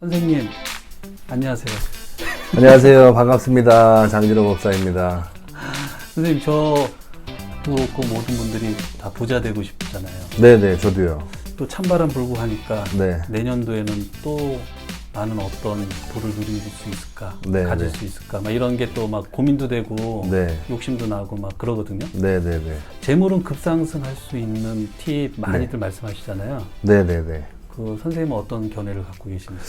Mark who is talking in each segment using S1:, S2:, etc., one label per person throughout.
S1: 선생님, 안녕하세요.
S2: 안녕하세요. 반갑습니다. 장진호 목사입니다.
S1: 선생님, 저도 그렇고 모든 분들이 다 부자 되고 싶잖아요.
S2: 네네, 저도요.
S1: 또 찬바람 불고 하니까
S2: 네.
S1: 내년도에는 또 나는 어떤 부를 누릴 수 있을까,
S2: 네,
S1: 가질
S2: 네.
S1: 수 있을까, 막 이런 게 또 막 고민도 되고
S2: 네.
S1: 욕심도 나고 막 그러거든요.
S2: 네네네.
S1: 재물은 급상승할 수 있는 팁 많이들 말씀하시잖아요.
S2: 네네네.
S1: 그 선생님은 어떤 견해를 갖고 계십니까?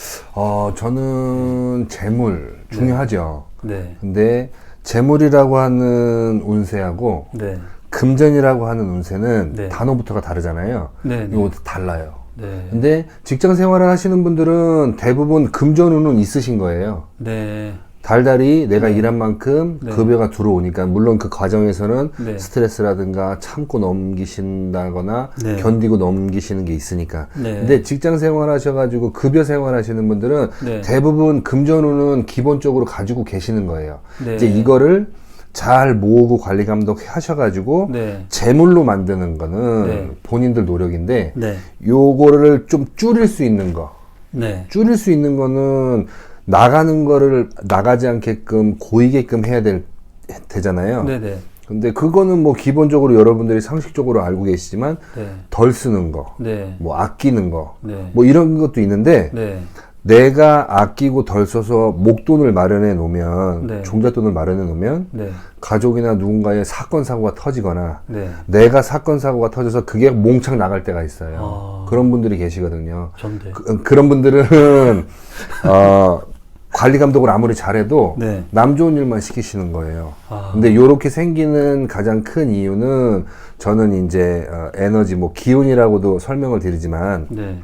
S2: 저는 재물 중요하죠.
S1: 네,
S2: 근데 재물이라고 하는 운세하고
S1: 네,
S2: 금전이라고 하는 운세는
S1: 네.
S2: 단어부터가 다르잖아요.
S1: 네, 네.
S2: 이거 달라요.
S1: 네,
S2: 근데 직장 생활을 하시는 분들은 대부분 금전운은 있으신 거예요.
S1: 네,
S2: 달달이 내가
S1: 네.
S2: 일한 만큼
S1: 네.
S2: 급여가 들어오니까, 물론 그 과정에서는
S1: 네.
S2: 스트레스라든가 참고 넘기신다거나
S1: 네.
S2: 견디고 넘기시는 게 있으니까.
S1: 네.
S2: 근데 직장 생활 하셔가지고 급여 생활 하시는 분들은
S1: 네.
S2: 대부분 금전운은 기본적으로 가지고 계시는 거예요.
S1: 네.
S2: 이제 이거를 잘 모으고 관리 감독 하셔가지고
S1: 네.
S2: 재물로 만드는 거는
S1: 네.
S2: 본인들 노력인데,
S1: 네.
S2: 요거를 좀 줄일 수 있는 거.
S1: 네.
S2: 줄일 수 있는 거는 나가는 거를 나가지 않게끔 고이게끔 해야 되잖아요.
S1: 네네.
S2: 근데 그거는 뭐 기본적으로 여러분들이 상식적으로 알고 계시지만
S1: 네.
S2: 덜 쓰는 거,
S1: 네.
S2: 뭐 아끼는 거,
S1: 네.
S2: 뭐 이런 것도 있는데,
S1: 네.
S2: 내가 아끼고 덜 써서 목돈을 마련해 놓으면,
S1: 네.
S2: 종잣돈을 마련해 놓으면
S1: 네.
S2: 가족이나 누군가의 사건 사고가 터지거나
S1: 네.
S2: 내가 사건 사고가 터져서 그게 몽창 나갈 때가 있어요. 그런 분들이 계시거든요.
S1: 전데.
S2: 그런 분들은 관리 감독을 아무리 잘해도
S1: 네.
S2: 남 좋은 일만 시키시는 거예요.
S1: 아.
S2: 근데 요렇게 생기는 가장 큰 이유는, 저는 이제 에너지, 뭐 기운이라고도 설명을 드리지만,
S1: 네.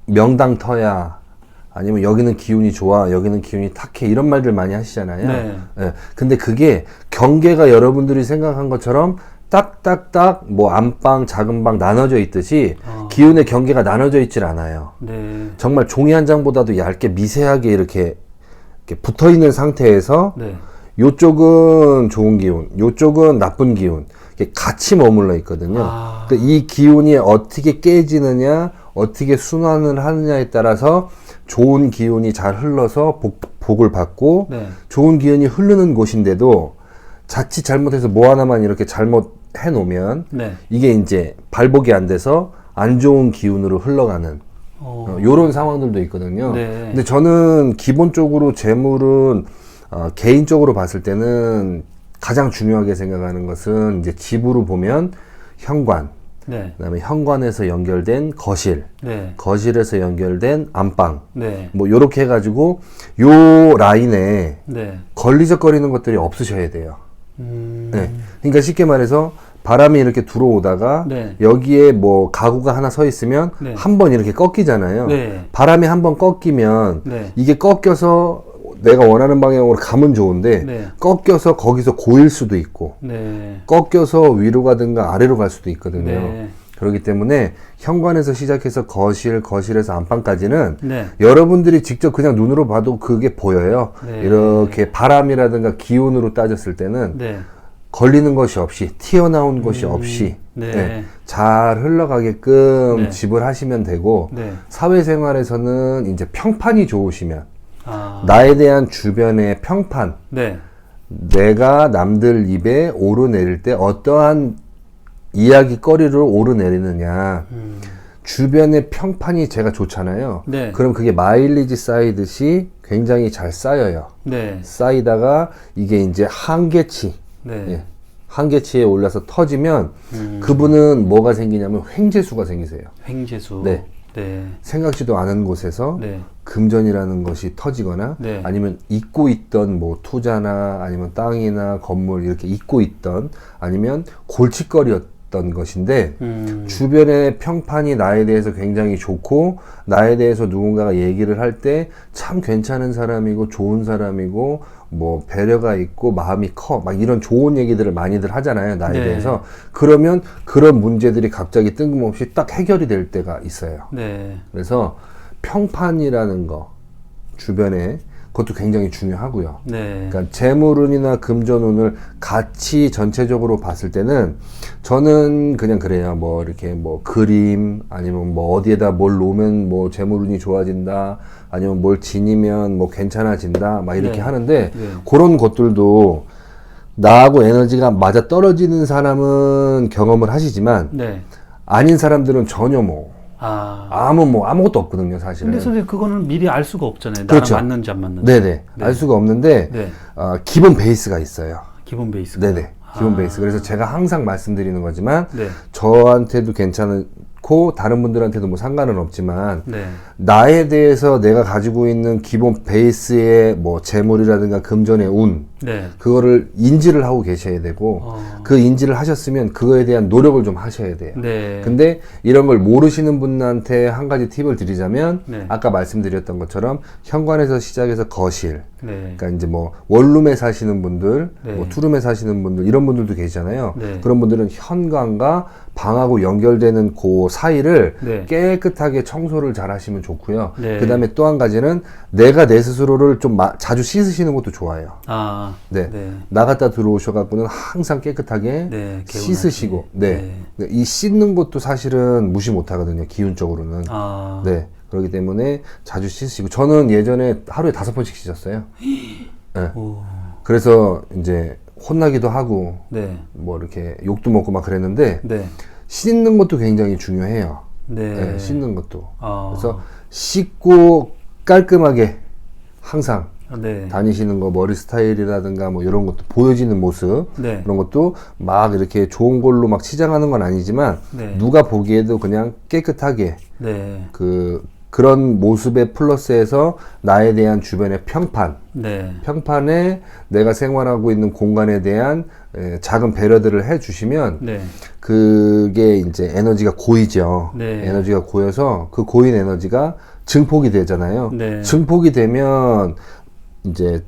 S2: 명당터야, 아니면 여기는 기운이 좋아, 여기는 기운이 탁해, 이런 말들 많이 하시잖아요.
S1: 네.
S2: 예. 근데 그게 경계가 여러분들이 생각한 것처럼 딱딱딱 뭐 안방, 작은 방 나눠져 있듯이 기운의 경계가 나눠져 있질 않아요.
S1: 네.
S2: 정말 종이 한 장보다도 얇게 미세하게 이렇게 붙어 있는 상태에서,
S1: 네.
S2: 요쪽은 좋은 기운, 요쪽은 나쁜 기운, 이렇게 같이 머물러 있거든요.
S1: 아.
S2: 그러니까 이 기운이 어떻게 깨지느냐, 어떻게 순환을 하느냐에 따라서 좋은 기운이 잘 흘러서 복을 받고,
S1: 네.
S2: 좋은 기운이 흐르는 곳인데도 자칫 잘못해서 뭐 하나만 이렇게 잘못 해놓으면
S1: 네.
S2: 이게 이제 발복이 안 돼서 안 좋은 기운으로 흘러가는 요런 상황들도 있거든요.
S1: 네.
S2: 근데 저는 기본적으로 재물은 개인적으로 봤을 때는 가장 중요하게 생각하는 것은, 이제 집으로 보면 현관,
S1: 네.
S2: 그다음에 현관에서 연결된 거실,
S1: 네.
S2: 거실에서 연결된 안방,
S1: 네.
S2: 뭐 요렇게 해가지고 요 라인에
S1: 네.
S2: 걸리적거리는 것들이 없으셔야 돼요.
S1: 음.
S2: 네. 그러니까 쉽게 말해서 바람이 이렇게 들어오다가
S1: 네.
S2: 여기에 뭐 가구가 하나 서 있으면
S1: 네.
S2: 한번 이렇게 꺾이잖아요.
S1: 네.
S2: 바람이 한번 꺾이면
S1: 네.
S2: 이게 꺾여서 내가 원하는 방향으로 가면 좋은데,
S1: 네.
S2: 꺾여서 거기서 고일 수도 있고,
S1: 네.
S2: 꺾여서 위로 가든가 아래로 갈 수도 있거든요.
S1: 네.
S2: 그렇기 때문에 현관에서 시작해서 거실, 거실에서 안방까지는
S1: 네.
S2: 여러분들이 직접 그냥 눈으로 봐도 그게 보여요.
S1: 네.
S2: 이렇게 바람이라든가 기온으로 따졌을 때는
S1: 네.
S2: 걸리는 것이 없이, 튀어나온 것이 없이,
S1: 네.
S2: 잘 흘러가게끔
S1: 네.
S2: 집을 하시면 되고,
S1: 네.
S2: 사회생활에서는 이제 평판이 좋으시면,
S1: 아.
S2: 나에 대한 주변의 평판,
S1: 네.
S2: 내가 남들 입에 오르내릴 때 어떠한 이야기거리를 오르내리느냐, 주변의 평판이 제가 좋잖아요.
S1: 네.
S2: 그럼 그게 마일리지 쌓이듯이 굉장히 잘 쌓여요.
S1: 네.
S2: 쌓이다가 이게 이제 한계치,
S1: 네.
S2: 예, 한계치에 올라서 터지면 그분은 뭐가 생기냐면 횡재수가 생기세요.
S1: 횡재수.
S2: 네.
S1: 네.
S2: 생각지도 않은 곳에서
S1: 네.
S2: 금전이라는 것이 터지거나,
S1: 네.
S2: 아니면 잊고 있던 뭐 투자나 아니면 땅이나 건물 이렇게 잊고 있던, 아니면 골칫거리였던 것인데, 주변의 평판이 나에 대해서 굉장히 좋고, 나에 대해서 누군가가 얘기를 할 때 참 괜찮은 사람이고 좋은 사람이고 뭐 배려가 있고 마음이 커, 막 이런 좋은 얘기들을 많이들 하잖아요, 나에
S1: 네.
S2: 대해서. 그러면 그런 문제들이 갑자기 뜬금없이 딱 해결이 될 때가 있어요.
S1: 네.
S2: 그래서 평판이라는 거, 주변에 그것도 굉장히 중요하고요.
S1: 네.
S2: 그러니까 재물운이나 금전운을 같이 전체적으로 봤을 때는 저는 그냥 그래요. 뭐 이렇게 뭐 그림 아니면 뭐 어디에다 뭘 놓으면 뭐 재물운이 좋아진다 아니면 뭘 지니면 뭐 괜찮아진다 막 이렇게
S1: 네.
S2: 하는데
S1: 네.
S2: 그런 것들도 나하고 에너지가 맞아 떨어지는 사람은 경험을 하시지만
S1: 네.
S2: 아닌 사람들은 전혀 뭐 아무것도 없거든요, 사실은.
S1: 근데 선생님 그거는 미리 알 수가 없잖아요.
S2: 그렇죠.
S1: 나랑 맞는지 안 맞는지.
S2: 네네. 알 수가 없는데
S1: 네.
S2: 기본 베이스가 있어요.
S1: 기본 베이스가.
S2: 네네. 기본 베이스. 그래서 제가 항상 말씀드리는 거지만
S1: 네.
S2: 저한테도 괜찮고 다른 분들한테도 뭐 상관은 없지만
S1: 네.
S2: 나에 대해서 내가 가지고 있는 기본 베이스의 뭐 재물이라든가 금전의 운
S1: 네.
S2: 그거를 인지를 하고 계셔야 되고 그 인지를 하셨으면 그거에 대한 노력을 좀 하셔야 돼요.
S1: 네.
S2: 근데 이런 걸 모르시는 분한테 한 가지 팁을 드리자면
S1: 네.
S2: 아까 말씀드렸던 것처럼 현관에서 시작해서 거실
S1: 네.
S2: 그러니까 이제 뭐 원룸에 사시는 분들,
S1: 네.
S2: 뭐 투룸에 사시는 분들 이런 분들도 계시잖아요.
S1: 네.
S2: 그런 분들은 현관과 방하고 연결되는 그 사이를
S1: 네.
S2: 깨끗하게 청소를 잘 하시면 좋고요.
S1: 네.
S2: 그 다음에 또 한 가지는 내가 내 스스로를 좀 자주 씻으시는 것도 좋아요. 네.
S1: 네.
S2: 나갔다 들어오셔갖고는 항상 깨끗하게
S1: 네, 개운하게.
S2: 씻으시고, 네. 이 씻는 것도 사실은 무시 못 하거든요. 기운적으로는. 네. 그렇기 때문에 자주 씻으시고, 저는 예전에 하루에 5번씩 씻었어요. 네.
S1: 오.
S2: 그래서 이제 혼나기도 하고,
S1: 네.
S2: 뭐 이렇게 욕도 먹고 막 그랬는데,
S1: 네.
S2: 씻는 것도 굉장히 중요해요.
S1: 네.
S2: 네, 씻는 것도.
S1: 아.
S2: 그래서 씻고 깔끔하게 항상
S1: 네.
S2: 다니시는 거 머리 스타일이라든가 뭐 이런 것도 보여지는 모습
S1: 네.
S2: 그런 것도 막 이렇게 좋은 걸로 막 치장하는 건 아니지만
S1: 네.
S2: 누가 보기에도 그냥 깨끗하게
S1: 네.
S2: 그런 모습에 플러스해서 나에 대한 주변의
S1: 네.
S2: 평판에 내가 생활하고 있는 공간에 대한 작은 배려들을 해 주시면
S1: 네.
S2: 그게 이제 에너지가 고이죠.
S1: 네.
S2: 에너지가 고여서 그 고인 에너지가 증폭이 되잖아요.
S1: 네.
S2: 증폭이 되면 이제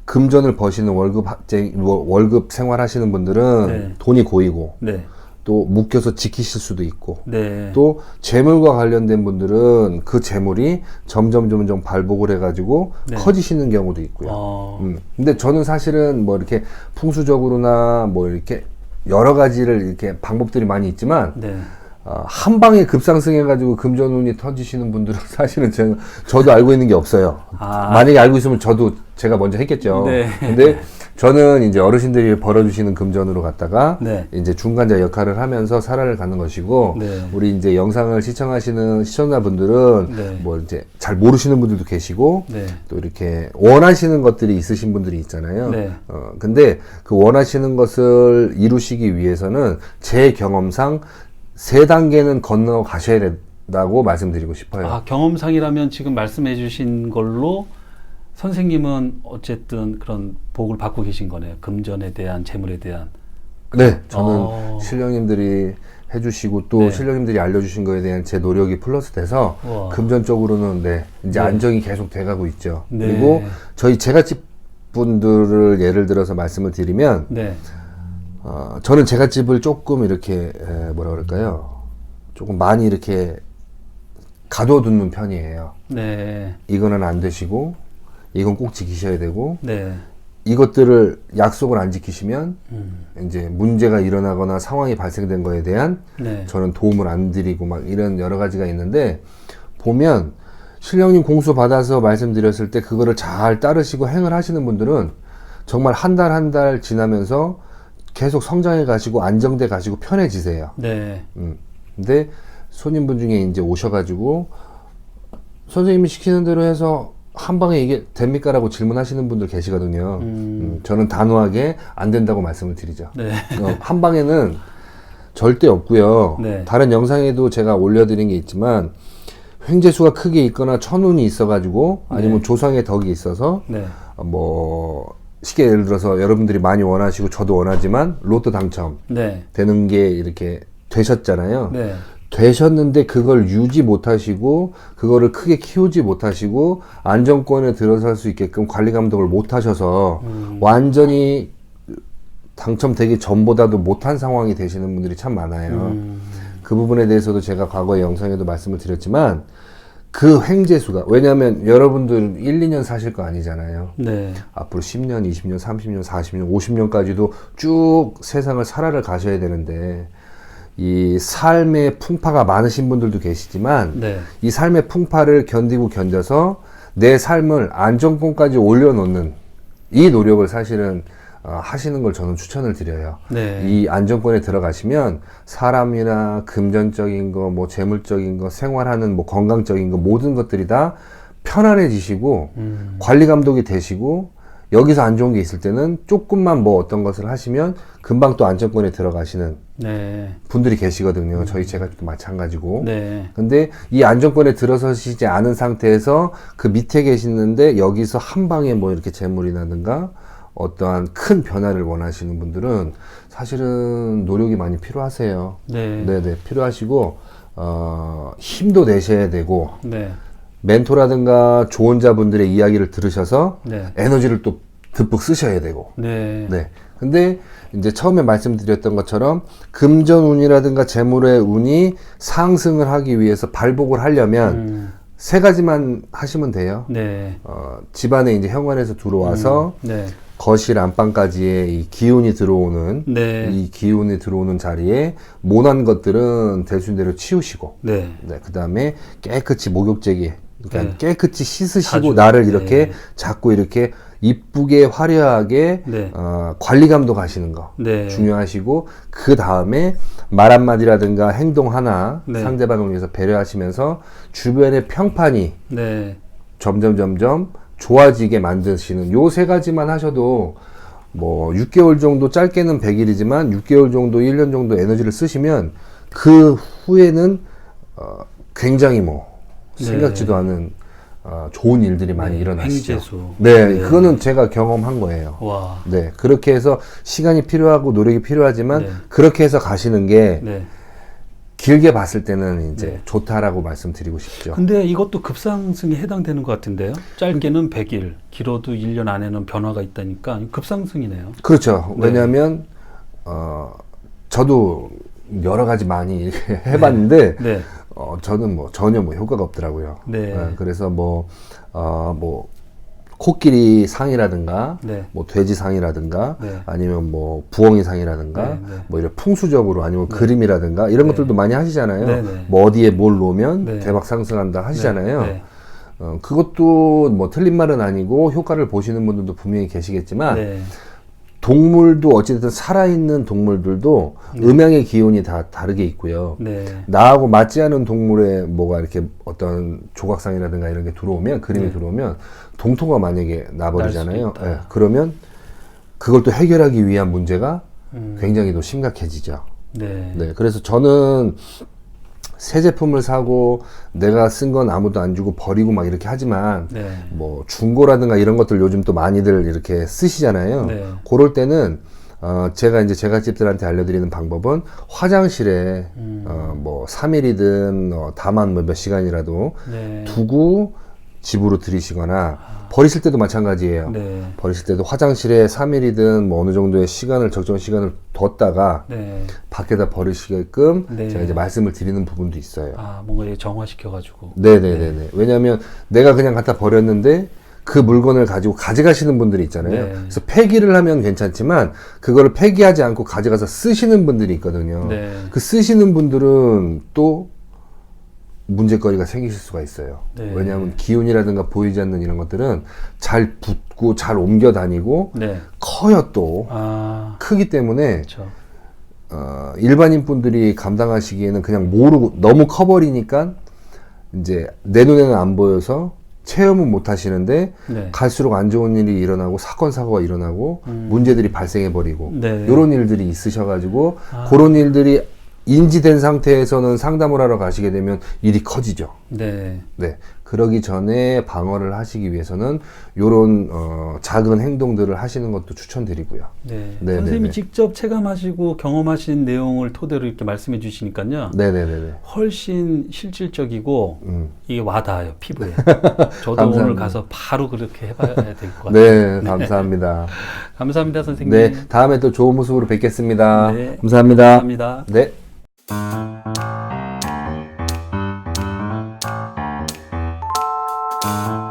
S2: 금전을 버시는 월급 생활하시는 분들은
S1: 네.
S2: 돈이 고이고
S1: 네.
S2: 또 묶여서 지키실 수도 있고
S1: 네.
S2: 또 재물과 관련된 분들은 그 재물이 점점 발복을 해가지고
S1: 네.
S2: 커지시는 경우도 있고요. 근데 저는 사실은 뭐 이렇게 풍수적으로나 뭐 이렇게 여러 가지를 이렇게 방법들이 많이 있지만
S1: 네.
S2: 한 방에 급상승해가지고 금전운이 터지시는 분들은 사실은 저도 알고 있는 게 없어요. 만약에 알고 있으면 제가 먼저 했겠죠.
S1: 네.
S2: 근데 저는 이제 어르신들이 벌어주시는 금전으로 갔다가
S1: 네.
S2: 이제 중간자 역할을 하면서 살아를 가는 것이고
S1: 네.
S2: 우리 이제 영상을 시청하시는 시청자분들은
S1: 네.
S2: 뭐 이제 잘 모르시는 분들도 계시고
S1: 네.
S2: 또 이렇게 원하시는 것들이 있으신 분들이 있잖아요.
S1: 네.
S2: 근데 그 원하시는 것을 이루시기 위해서는 제 경험상 3단계는 건너 가셔야 된다고 말씀드리고 싶어요.
S1: 경험상이라면 지금 말씀해 주신 걸로 선생님은 어쨌든 그런 복을 받고 계신 거네요. 금전에 대한, 재물에 대한.
S2: 네, 저는 신령님들이 해주시고 또
S1: 네.
S2: 신령님들이 알려주신 거에 대한 제 노력이 플러스 돼서
S1: 우와.
S2: 금전적으로는 이제
S1: 네.
S2: 안정이 계속 돼가고 있죠.
S1: 네.
S2: 그리고 저희 제갓집 분들을 예를 들어서 말씀을 드리면
S1: 네.
S2: 저는 제갓집을 조금 이렇게 뭐라 그럴까요? 조금 많이 이렇게 가둬두는 편이에요.
S1: 네.
S2: 이거는 안 되시고 이건 꼭 지키셔야 되고
S1: 네.
S2: 이것들을 약속을 안 지키시면 이제 문제가 일어나거나 상황이 발생된 거에 대한
S1: 네.
S2: 저는 도움을 안 드리고 막 이런 여러 가지가 있는데 보면 신령님 공수 받아서 말씀드렸을 때 그거를 잘 따르시고 행을 하시는 분들은 정말 한 달 지나면서 계속 성장해 가시고 안정돼 가시고 편해지세요.
S1: 네.
S2: 근데 손님분 중에 이제 오셔가지고 선생님이 시키는 대로 해서 한 방에 이게 됩니까라고 질문하시는 분들 계시거든요. 저는 단호하게 안 된다고 말씀을 드리죠.
S1: 네.
S2: 한 방에는 절대 없고요.
S1: 네.
S2: 다른 영상에도 제가 올려드린 게 있지만 횡재수가 크게 있거나 천운이 있어가지고 아니면
S1: 네.
S2: 조상의 덕이 있어서
S1: 네.
S2: 뭐 쉽게 예를 들어서 여러분들이 많이 원하시고 저도 원하지만 로또 당첨
S1: 네.
S2: 되는 게 이렇게 되셨잖아요.
S1: 네.
S2: 되셨는데 그걸 유지 못하시고 그거를 크게 키우지 못하시고 안정권에 들어설 수 있게끔 관리 감독을 못하셔서 완전히 당첨되기 전보다도 못한 상황이 되시는 분들이 참 많아요. 그 부분에 대해서도 제가 과거의 영상에도 말씀을 드렸지만 그 횡재수가, 왜냐하면 여러분들 1, 2년 사실 거 아니잖아요.
S1: 네.
S2: 앞으로 10년, 20년, 30년, 40년, 50년까지도 쭉 세상을 살아를 가셔야 되는데, 이 삶의 풍파가 많으신 분들도 계시지만,
S1: 네.
S2: 이 삶의 풍파를 견디고 견뎌서 내 삶을 안정권까지 올려놓는 이 노력을 사실은 하시는 걸 저는 추천을 드려요.
S1: 네.
S2: 이 안정권에 들어가시면 사람이나 금전적인 거, 뭐 재물적인 거, 생활하는 뭐 건강적인 거 모든 것들이 다 편안해지시고 관리 감독이 되시고 여기서 안 좋은 게 있을 때는 조금만 뭐 어떤 것을 하시면 금방 또 안정권에 들어가시는
S1: 네.
S2: 분들이 계시거든요. 저희 제가도 마찬가지고.
S1: 네.
S2: 근데 이 안정권에 들어서시지 않은 상태에서 그 밑에 계시는데 여기서 한 방에 뭐 이렇게 재물이라든가 어떠한 큰 변화를 원하시는 분들은 사실은 노력이 많이 필요하세요.
S1: 네.
S2: 네네. 필요하시고, 힘도 내셔야 되고,
S1: 네.
S2: 멘토라든가 조언자분들의 이야기를 들으셔서
S1: 네.
S2: 에너지를 또 듬뿍 쓰셔야 되고.
S1: 네.
S2: 네. 근데 이제 처음에 말씀드렸던 것처럼 금전운이라든가 재물의 운이 상승을 하기 위해서 발복을 하려면 세 가지만 하시면 돼요.
S1: 네.
S2: 집안에 이제 현관에서 들어와서
S1: 네.
S2: 거실 안방까지의 이 기운이 들어오는
S1: 네.
S2: 이 기운이 들어오는 자리에 모난 것들은 대순대로 치우시고
S1: 네.
S2: 네, 그다음에 깨끗이 목욕제기 그러니까
S1: 네.
S2: 깨끗이 씻으시고
S1: 자주.
S2: 나를 이렇게
S1: 네.
S2: 자꾸 이렇게 이쁘게 화려하게
S1: 네.
S2: 관리 감독하시는 거
S1: 네.
S2: 중요하시고 그 다음에 말 한마디라든가 행동 하나
S1: 네.
S2: 상대방을 위해서 배려하시면서 주변의 평판이
S1: 네.
S2: 점점 좋아지게 만드시는 요 세 가지만 하셔도 뭐 6개월 정도 짧게는 100일이지만 6개월 정도 1년 정도 에너지를 쓰시면 그 후에는 굉장히 뭐
S1: 네.
S2: 생각지도 않은 좋은 일들이 많이
S1: 네.
S2: 일어나시죠.
S1: 횡재수.
S2: 네,
S1: 네.
S2: 그거는 제가 경험한 거예요.
S1: 와.
S2: 네, 그렇게 해서 시간이 필요하고 노력이 필요하지만
S1: 네.
S2: 그렇게 해서 가시는 게
S1: 네.
S2: 길게 봤을 때는 이제
S1: 네.
S2: 좋다라고 말씀드리고 싶죠.
S1: 근데 이것도 급상승에 해당되는 것 같은데요? 짧게는 100일, 길어도 1년 안에는 변화가 있다니까 급상승이네요.
S2: 그렇죠.
S1: 네.
S2: 왜냐하면 저도 여러 가지 많이 이렇게 해봤는데
S1: 네.
S2: 저는 뭐 전혀 뭐 효과가 없더라고요.
S1: 네.
S2: 그래서 뭐 코끼리 상이라든가
S1: 네.
S2: 뭐 돼지 상이라든가
S1: 네.
S2: 아니면 뭐 부엉이 상이라든가
S1: 네, 네.
S2: 뭐 이런 풍수적으로 아니면 그림이라든가 이런 것들도 많이 하시잖아요.
S1: 네, 네.
S2: 뭐 어디에 뭘 놓으면
S1: 네.
S2: 대박 상승한다 하시잖아요.
S1: 네. 네.
S2: 그것도 뭐 틀린 말은 아니고 효과를 보시는 분들도 분명히 계시겠지만
S1: 네.
S2: 동물도 어찌됐든 살아있는 동물들도 음양의 기운이 다 다르게 있고요.
S1: 네.
S2: 나하고 맞지 않은 동물의 뭐가 이렇게 어떤 조각상이라든가 이런 게 들어오면 그림이 들어오면 동토가 만약에 나버리잖아요.
S1: 날 수도 있다.
S2: 그러면 그걸 또 해결하기 위한 문제가 굉장히 또 심각해지죠.
S1: 네.
S2: 네, 그래서 저는 새 제품을 사고 내가 쓴 건 아무도 안 주고 버리고 막 이렇게 하지만
S1: 네.
S2: 뭐 중고라든가 이런 것들 요즘 또 많이들 이렇게 쓰시잖아요.
S1: 네.
S2: 그럴 때는 제가 이제 제갓집들한테 알려드리는 방법은 화장실에 뭐 3일이든 다만 뭐 몇 시간이라도
S1: 네.
S2: 두고 집으로 들이시거나 버리실 때도 마찬가지예요.
S1: 네.
S2: 버리실 때도 화장실에 3일이든 뭐 어느 정도의 시간을 적정 시간을 뒀다가
S1: 네.
S2: 밖에다 버리시게끔
S1: 네.
S2: 제가 이제 말씀을 드리는 부분도 있어요.
S1: 뭔가 이렇게 정화시켜가지고.
S2: 네네네네. 왜냐하면 내가 그냥 갖다 버렸는데 그 물건을 가지고 가져가시는 분들이 있잖아요.
S1: 네.
S2: 그래서 폐기를 하면 괜찮지만 그거를 폐기하지 않고 가져가서 쓰시는 분들이 있거든요.
S1: 네.
S2: 그 쓰시는 분들은 또 문제거리가 생기실 수가 있어요.
S1: 네.
S2: 왜냐하면 기운이라든가 보이지 않는 이런 것들은 잘 붙고 잘 옮겨 다니고
S1: 네.
S2: 커요 또 크기 때문에
S1: 그렇죠.
S2: 일반인 분들이 감당하시기에는 그냥 모르고 너무 커버리니까 이제 내 눈에는 안 보여서 체험은 못 하시는데
S1: 네.
S2: 갈수록 안 좋은 일이 일어나고 사건 사고가 일어나고 문제들이 발생해 버리고
S1: 네.
S2: 이런 일들이 있으셔가지고 그런 일들이 인지된 상태에서는 상담을 하러 가시게 되면 일이 커지죠.
S1: 네.
S2: 네. 그러기 전에 방어를 하시기 위해서는 요런 작은 행동들을 하시는 것도 추천드리고요.
S1: 네.
S2: 네,
S1: 선생님이
S2: 네, 네.
S1: 직접 체감하시고 경험하신 내용을 토대로 이렇게 말씀해 주시니까요.
S2: 네네네네.
S1: 훨씬 실질적이고 이게 와닿아요, 피부에. 저도
S2: 감사합니다.
S1: 오늘 가서 바로 그렇게 해봐야 될 것 같아요.
S2: 네, 감사합니다.
S1: 감사합니다, 선생님.
S2: 네, 다음에 또 좋은 모습으로 뵙겠습니다.
S1: 네.
S2: 감사합니다.
S1: 감사합니다.
S2: 네. 네.